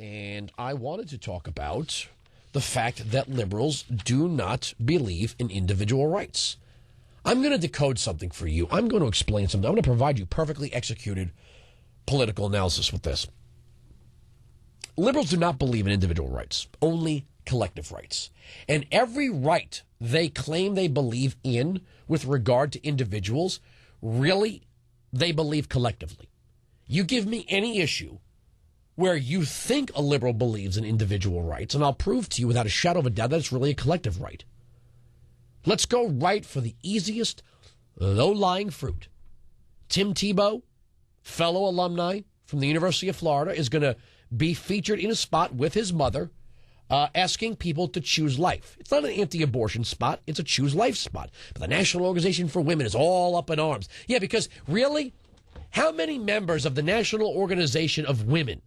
and I wanted to talk about the fact that liberals do not believe in individual rights. I'm going to decode something for you. I'm going to explain something. I'm going to provide you perfectly executed political analysis with this. Liberals do not believe in individual rights, only collective rights. And every right they claim they believe in with regard to individuals, really, they believe collectively. You give me any issue where you think a liberal believes in individual rights, and I'll prove to you without a shadow of a doubt that it's really a collective right. Let's go right for the easiest, low-lying fruit. Tim Tebow, fellow alumni from the University of Florida, is going to be featured in a spot with his mother asking people to choose life. It's not an anti-abortion spot. It's a choose life spot. But the National Organization for Women is all up in arms. Yeah, because really, how many members of the National Organization of Women,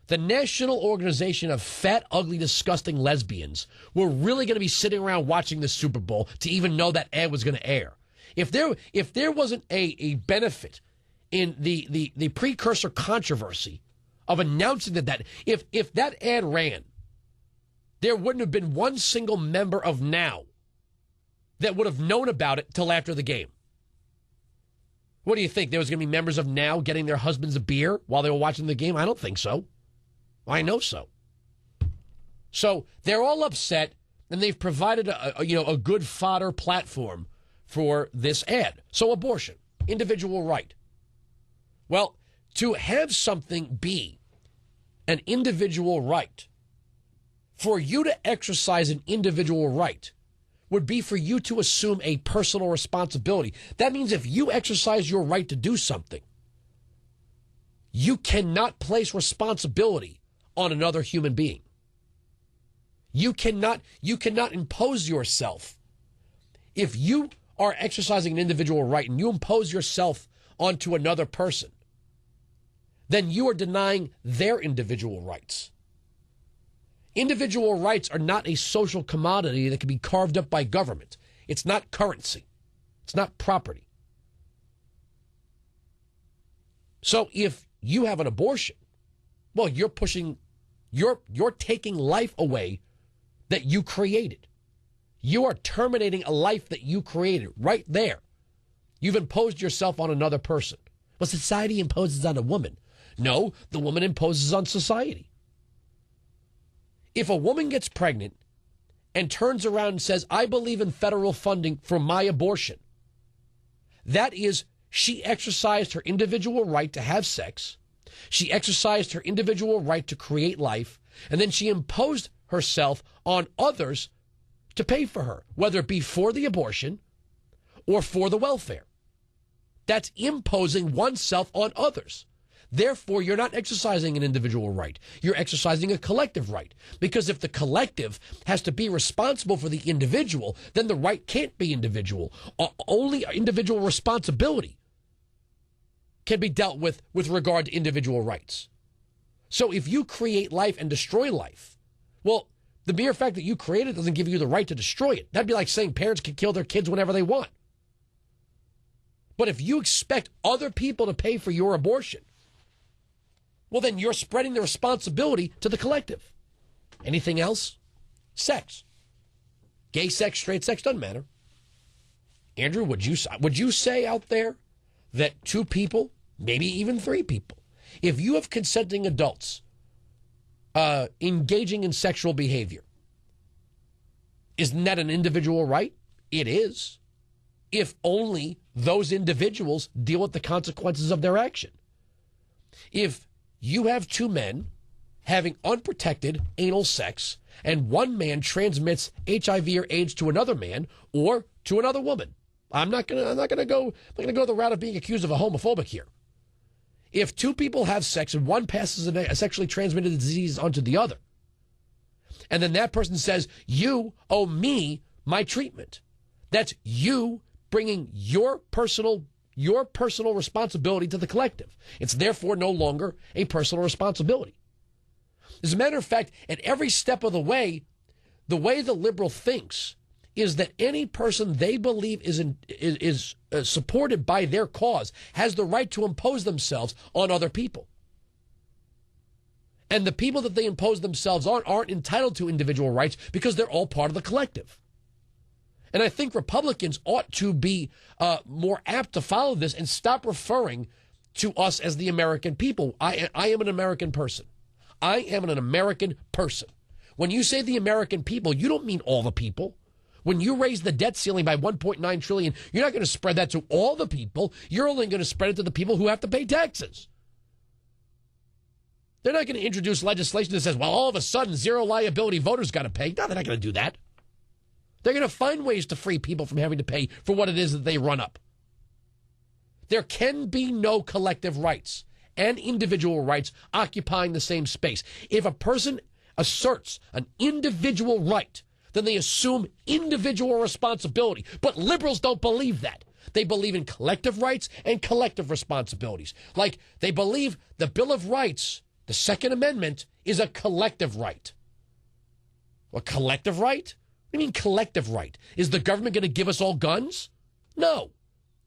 the National Organization of Fat, Ugly, Disgusting Lesbians, were really going to be sitting around watching the Super Bowl to even know that ad was going to air? If there wasn't a benefit in the precursor controversy of announcing that if that ad ran, there wouldn't have been one single member of Now that would have known about it till after the game. What do you think? There was going to be members of Now getting their husbands a beer while they were watching the game? I don't think so. I know so. So they're all upset, and they've provided a good fodder platform for this ad. So abortion, individual right. Well, to have something be an individual right, for you to exercise an individual right would be for you to assume a personal responsibility. That means if you exercise your right to do something, you cannot place responsibility on another human being. You cannot impose yourself. If you are exercising an individual right and you impose yourself onto another person, then you are denying their individual rights. Individual rights are not a social commodity that can be carved up by government. It's not currency. It's not property. So if you have an abortion, well, you're taking life away that you created. You are terminating a life that you created right there. You've imposed yourself on another person. Well, society imposes on a woman. No, the woman imposes on society. If a woman gets pregnant and turns around and says, I believe in federal funding for my abortion, that is, she exercised her individual right to have sex, she exercised her individual right to create life, and then she imposed herself on others to pay for her, whether it be for the abortion or for the welfare. That's imposing oneself on others. Therefore, you're not exercising an individual right. You're exercising a collective right. Because if the collective has to be responsible for the individual, then the right can't be individual. Only individual responsibility can be dealt with regard to individual rights. So if you create life and destroy life, well, the mere fact that you create it doesn't give you the right to destroy it. That'd be like saying parents can kill their kids whenever they want. But if you expect other people to pay for your abortion, well, then you're spreading the responsibility to the collective. Anything else? Sex. Gay sex, straight sex, doesn't matter. Andrew, would you say out there that two people, maybe even three people, if you have consenting adults engaging in sexual behavior, isn't that an individual right? It is. If only those individuals deal with the consequences of their action. If you have two men having unprotected anal sex and one man transmits HIV or AIDS to another man or to another woman, I'm not gonna go the route of being accused of a homophobic here. If two people have sex and one passes a sexually transmitted disease onto the other, and then that person says, you owe me my treatment, that's you bringing your personal responsibility to the collective. It's therefore no longer a personal responsibility. As a matter of fact, at every step of the way the liberal thinks is that any person they believe is supported by their cause has the right to impose themselves on other people. And the people that they impose themselves on aren't entitled to individual rights because they're all part of the collective. And I think Republicans ought to be more apt to follow this and stop referring to us as the American people. I am an American person. I am an American person. When you say the American people, you don't mean all the people. When you raise the debt ceiling by $1.9 trillion, you're not going to spread that to all the people. You're only going to spread it to the people who have to pay taxes. They're not going to introduce legislation that says, well, all of a sudden, zero liability voters got to pay. No, they're not going to do that. They're going to find ways to free people from having to pay for what it is that they run up. There can be no collective rights and individual rights occupying the same space. If a person asserts an individual right, then they assume individual responsibility. But liberals don't believe that. They believe in collective rights and collective responsibilities. Like they believe the Bill of Rights, the Second Amendment, is a collective right. A collective right? What do you mean collective right? Is the government going to give us all guns? No.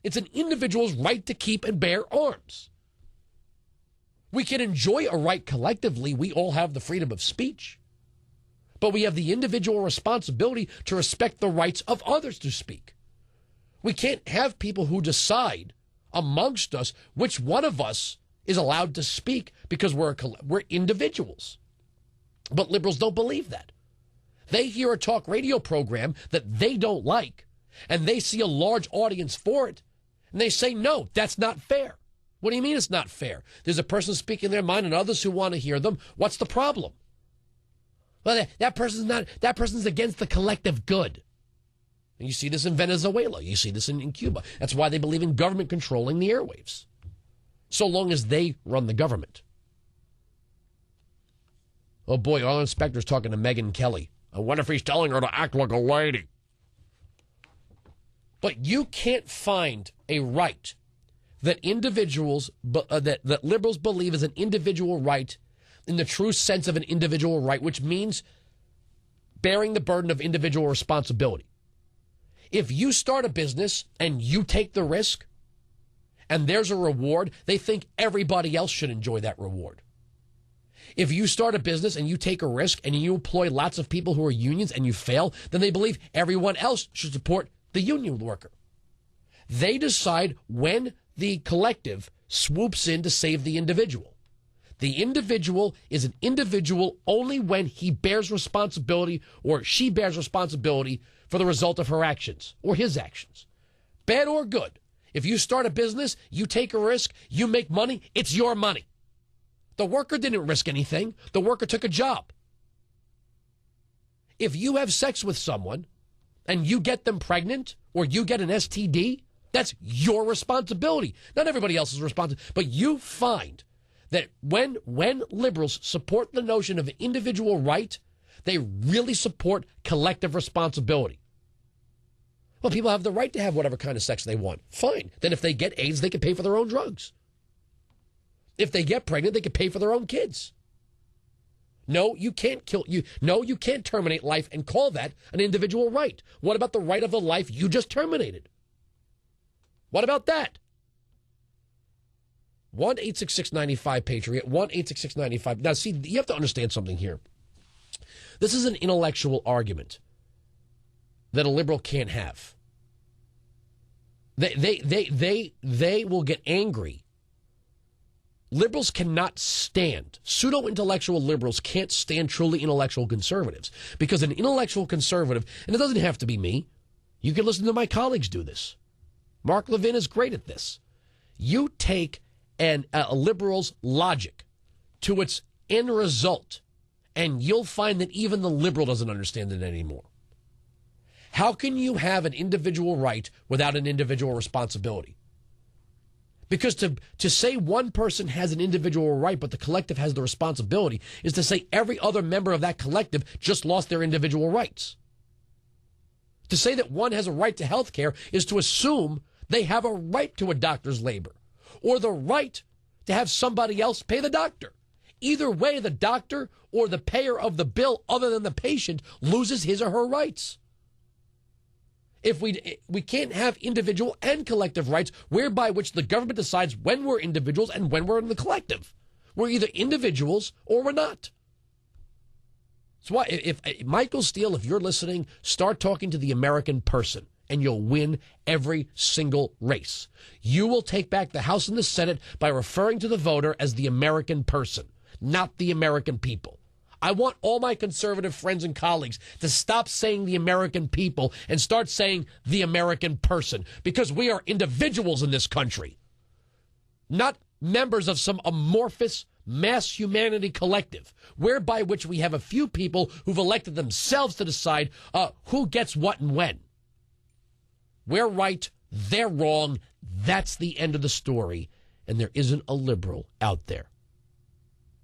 It's an individual's right to keep and bear arms. We can enjoy a right collectively. We all have the freedom of speech. But we have the individual responsibility to respect the rights of others to speak. We can't have people who decide amongst us which one of us is allowed to speak because we're individuals. But liberals don't believe that. They hear a talk radio program that they don't like, and they see a large audience for it, and they say, no, that's not fair. What do you mean it's not fair? There's a person speaking their mind and others who want to hear them. What's the problem? Well, that person's against the collective good. And you see this in Venezuela. You see this in Cuba. That's why they believe in government controlling the airwaves, so long as they run the government. Oh, boy, our inspector's talking to Megyn Kelly. I wonder if he's telling her to act like a lady. But you can't find a right that individuals, that liberals believe is an individual right in the true sense of an individual right, which means bearing the burden of individual responsibility. If you start a business and you take the risk and there's a reward, they think everybody else should enjoy that reward. If you start a business and you take a risk and you employ lots of people who are unions and you fail, then they believe everyone else should support the union worker. They decide when the collective swoops in to save the individual. The individual is an individual only when he bears responsibility or she bears responsibility for the result of her actions or his actions, bad or good. If you start a business, you take a risk, you make money, it's your money. The worker didn't risk anything. The worker took a job. If you have sex with someone and you get them pregnant or you get an STD, that's your responsibility. Not everybody else's responsibility. But you find that when liberals support the notion of individual right, they really support collective responsibility. Well, people have the right to have whatever kind of sex they want. Fine. Then if they get AIDS, they can pay for their own drugs. If they get pregnant, they can pay for their own kids. No, you can't you can't terminate life and call that an individual right. What about the right of the life you just terminated? What about that? 1-866-95-PATRIOT, 1-866-95. Now, see, you have to understand something here. This is an intellectual argument that a liberal can't have. They will get angry. Liberals cannot stand, pseudo-intellectual liberals can't stand truly intellectual conservatives, because an intellectual conservative, and it doesn't have to be me, you can listen to my colleagues do this. Mark Levin is great at this. You take a liberal's logic to its end result, and you'll find that even the liberal doesn't understand it anymore. How can you have an individual right without an individual responsibility? Because to say one person has an individual right but the collective has the responsibility is to say every other member of that collective just lost their individual rights. To say that one has a right to health care is to assume they have a right to a doctor's labor or the right to have somebody else pay the doctor. Either way, the doctor or the payer of the bill other than the patient loses his or her rights. If we can't have individual and collective rights whereby which the government decides when we're individuals and when we're in the collective. We're either individuals or we're not. So why, if Michael Steele, if you're listening, start talking to the American person, and you'll win every single race. You will take back the House and the Senate by referring to the voter as the American person, not the American people. I want all my conservative friends and colleagues to stop saying the American people and start saying the American person, because we are individuals in this country, not members of some amorphous mass humanity collective, whereby which we have a few people who've elected themselves to decide who gets what and when. We're right, they're wrong, that's the end of the story, and there isn't a liberal out there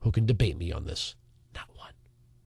who can debate me on this.